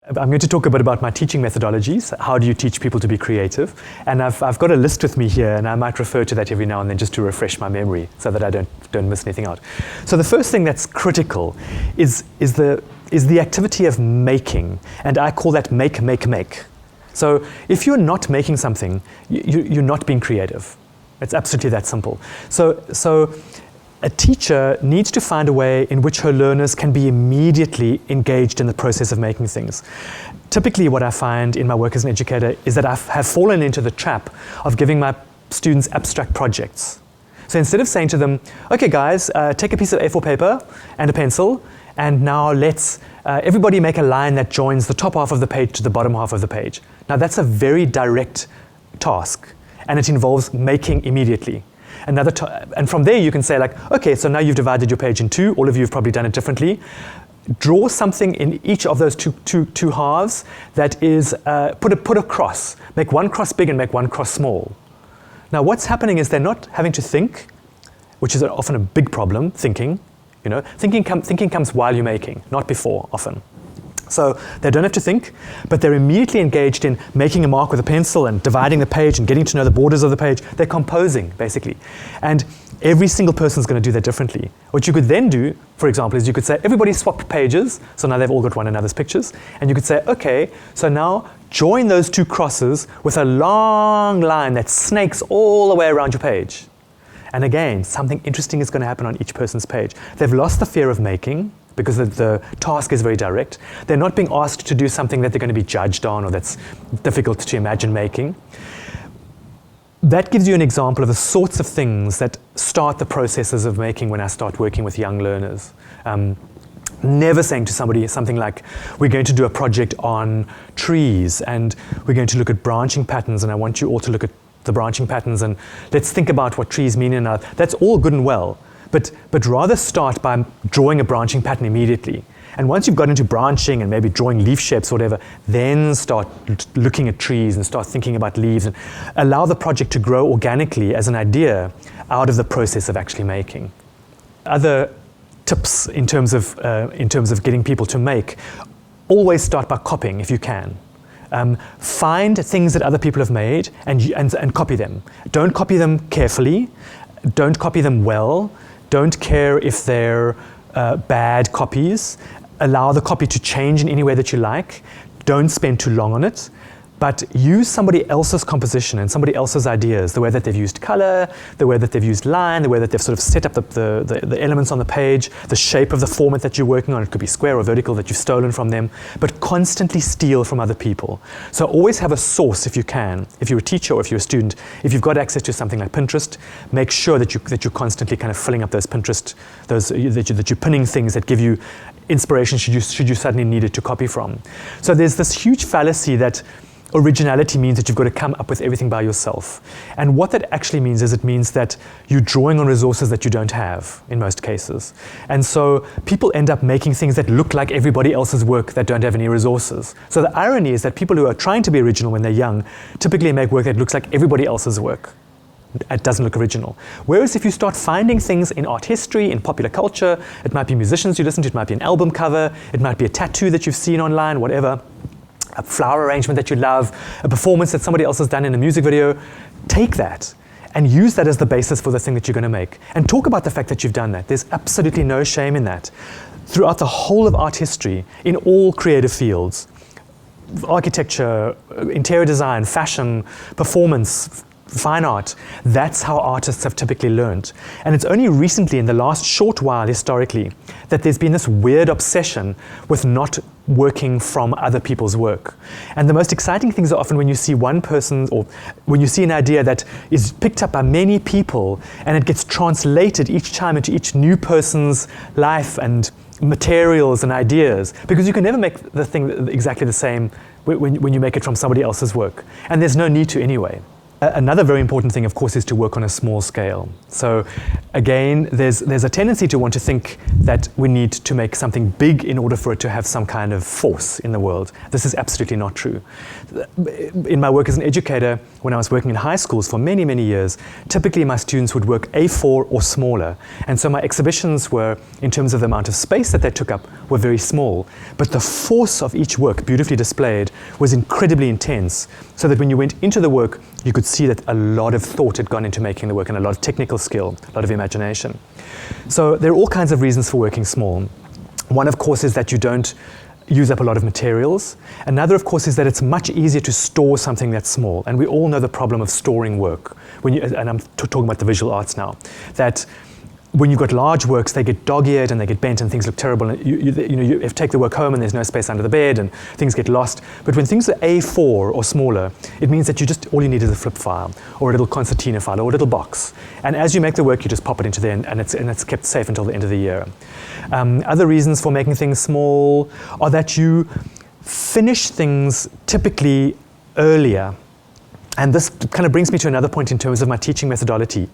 I'm going to talk a bit about my teaching methodologies. How do you teach people to be creative? And I've got a list with me here, and I might refer to that every now and then just to refresh my memory so that I don't miss anything out. So the first thing that's critical is the activity of making, and I call that make. So if you're not making something, you're not being creative. It's absolutely that simple. So a teacher needs to find a way in which her learners can be immediately engaged in the process of making things. Typically what I find in my work as an educator is that I have fallen into the trap of giving my students abstract projects. So instead of saying to them, okay guys, take a piece of A4 paper and a pencil, and now let's everybody make a line that joins the top half of the page to the bottom half of the page. Now that's a very direct task, and it involves making immediately. And from there you can say like, okay, so now you've divided your page in two. All of you have probably done it differently. Draw something in each of those two halves that is, put a cross. Make one cross big and make one cross small. Now what's happening is they're not having to think, which is often a big problem, thinking. You know, thinking comes while you're making, not before often. So they don't have to think, but they're immediately engaged in making a mark with a pencil and dividing the page and getting to know the borders of the page. They're composing, basically. And every single person's going to do that differently. What you could then do, for example, is you could say, everybody swap pages, so now they've all got one another's pictures, and you could say, okay, so now join those two crosses with a long line that snakes all the way around your page. And again, something interesting is going to happen on each person's page. They've lost the fear of making, because the task is very direct. They're not being asked to do something that they're going to be judged on or that's difficult to imagine making. That gives you an example of the sorts of things that start the processes of making when I start working with young learners. Never saying to somebody something like, we're going to do a project on trees and we're going to look at branching patterns, and I want you all to look at the branching patterns and let's think about what trees mean in our... That's all good and well. But rather start by drawing a branching pattern immediately. And once you've got into branching and maybe drawing leaf shapes or whatever, then start looking at trees and start thinking about leaves and allow the project to grow organically as an idea out of the process of actually making. Other tips in terms of getting people to make, always start by copying if you can. Find things that other people have made and copy them. Don't copy them carefully. Don't copy them well. Don't care if they're bad copies. Allow the copy to change in any way that you like. Don't spend too long on it. But use somebody else's composition and somebody else's ideas, the way that they've used color, the way that they've used line, the way that they've sort of set up the elements on the page, the shape of the format that you're working on. It could be square or vertical that you've stolen from them, but constantly steal from other people. So always have a source if you can. If you're a teacher or if you're a student, if you've got access to something like Pinterest, make sure that you're constantly kind of filling up those Pinterest, that you're pinning things that give you inspiration should you suddenly need it to copy from. So there's this huge fallacy that originality means that you've got to come up with everything by yourself. And what that actually means is it means that you're drawing on resources that you don't have in most cases. And so people end up making things that look like everybody else's work that don't have any resources. So the irony is that people who are trying to be original when they're young typically make work that looks like everybody else's work. It doesn't look original. Whereas if you start finding things in art history, in popular culture, it might be musicians you listen to, it might be an album cover, it might be a tattoo that you've seen online, whatever, a flower arrangement that you love, a performance that somebody else has done in a music video, take that and use that as the basis for the thing that you're going to make. And talk about the fact that you've done that. There's absolutely no shame in that. Throughout the whole of art history, in all creative fields, architecture, interior design, fashion, performance, fine art, that's how artists have typically learned. And it's only recently, in the last short while historically, that there's been this weird obsession with not working from other people's work. And the most exciting things are often when you see one person, or when you see an idea that is picked up by many people and it gets translated each time into each new person's life and materials and ideas, because you can never make the thing exactly the same when you make it from somebody else's work. And there's no need to anyway. Another very important thing, of course, is to work on a small scale. So again, there's a tendency to want to think that we need to make something big in order for it to have some kind of force in the world. This is absolutely not true. In my work as an educator, when I was working in high schools for many, many years, typically my students would work A4 or smaller. And so my exhibitions were, in terms of the amount of space that they took up, were very small. But the force of each work, beautifully displayed, was incredibly intense, so that when you went into the work, you could see that a lot of thought had gone into making the work and a lot of technical skill, a lot of imagination. So there are all kinds of reasons for working small. One, of course, is that you don't use up a lot of materials. Another, of course, is that it's much easier to store something that's small. And we all know the problem of storing work. And I'm talking about the visual arts now, that when you've got large works, they get dog-eared and they get bent and things look terrible. And you have to take the work home and there's no space under the bed and things get lost. But when things are A4 or smaller, it means that all you need is a flip file or a little concertina file or a little box. And as you make the work, you just pop it into there and it's kept safe until the end of the year. Other reasons for making things small are that you finish things typically earlier. And this kind of brings me to another point in terms of my teaching methodology.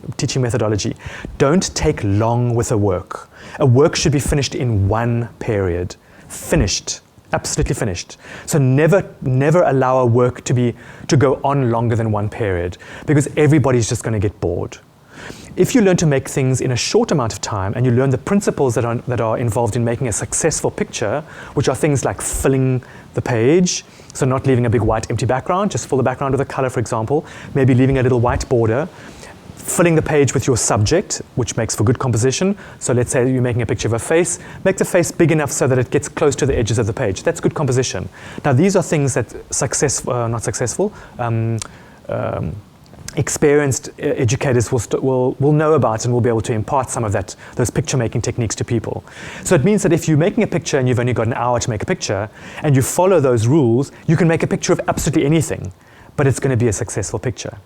Don't take long with a work. A work should be finished in one period. Finished. Absolutely finished. So never allow a work to go on longer than one period, because everybody's just going to get bored. If you learn to make things in a short amount of time and you learn the principles that are involved in making a successful picture, which are things like filling the page, so not leaving a big white empty background, just fill the background with a color, for example, maybe leaving a little white border, filling the page with your subject, which makes for good composition. So let's say you're making a picture of a face, make the face big enough so that it gets close to the edges of the page. That's good composition. Now these are things that experienced educators will know about and will be able to impart some of those picture-making techniques to people. So it means that if you're making a picture and you've only got an hour to make a picture, and you follow those rules, you can make a picture of absolutely anything, but it's going to be a successful picture.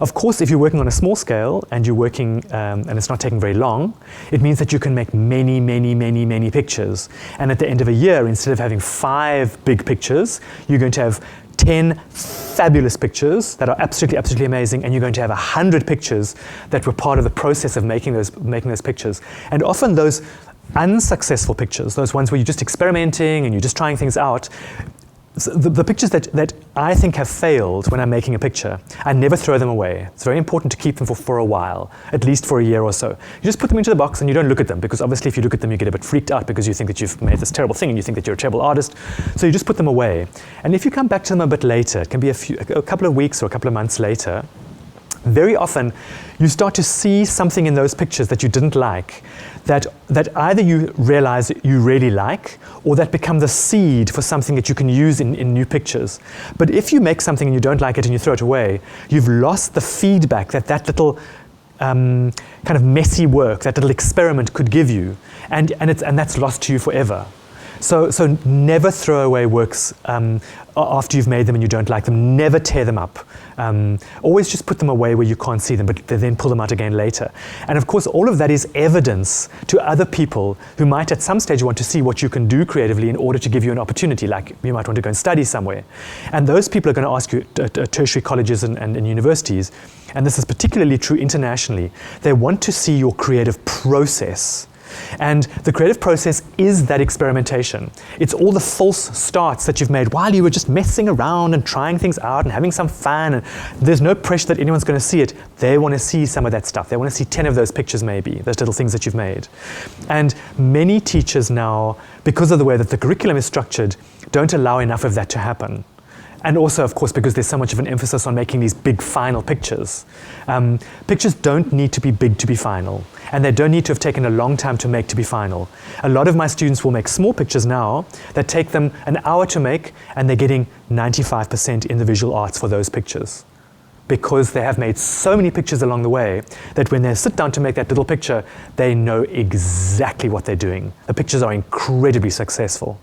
Of course, if you're working on a small scale and you're working, and it's not taking very long, it means that you can make many, many, many, many pictures. And at the end of a year, instead of having 5 big pictures, you're going to have 10 fabulous pictures that are absolutely, absolutely amazing, and you're going to have 100 pictures that were part of the process of making those pictures. And often those unsuccessful pictures, those ones where you're just experimenting and you're just trying things out, the pictures that I think have failed when I'm making a picture, I never throw them away. It's very important to keep them for a while, at least for a year or so. You just put them into the box and you don't look at them, because obviously if you look at them you get a bit freaked out because you think that you've made this terrible thing and you think that you're a terrible artist. So you just put them away. And if you come back to them a bit later, it can be a couple of weeks or a couple of months later, very often you start to see something in those pictures that you didn't like, that either you realize you really like, or that become the seed for something that you can use in new pictures. But if you make something and you don't like it and you throw it away, you've lost the feedback that little kind of messy work, that little experiment could give you, and that's lost to you forever. So never throw away works after you've made them and you don't like them. Never tear them up. Always just put them away where you can't see them, but then pull them out again later. And of course, all of that is evidence to other people who might at some stage want to see what you can do creatively in order to give you an opportunity, like you might want to go and study somewhere. And those people are going to ask you at tertiary colleges and universities, and this is particularly true internationally, they want to see your creative process. And the creative process is that experimentation. It's all the false starts that you've made while you were just messing around and trying things out and having some fun. And there's no pressure that anyone's going to see it. They want to see some of that stuff. They want to see 10 of those pictures maybe, those little things that you've made. And many teachers now, because of the way that the curriculum is structured, don't allow enough of that to happen. And also, of course, because there's so much of an emphasis on making these big final pictures. Pictures don't need to be big to be final, and they don't need to have taken a long time to make to be final. A lot of my students will make small pictures now that take them an hour to make, and they're getting 95% in the visual arts for those pictures, because they have made so many pictures along the way that when they sit down to make that little picture, they know exactly what they're doing. The pictures are incredibly successful.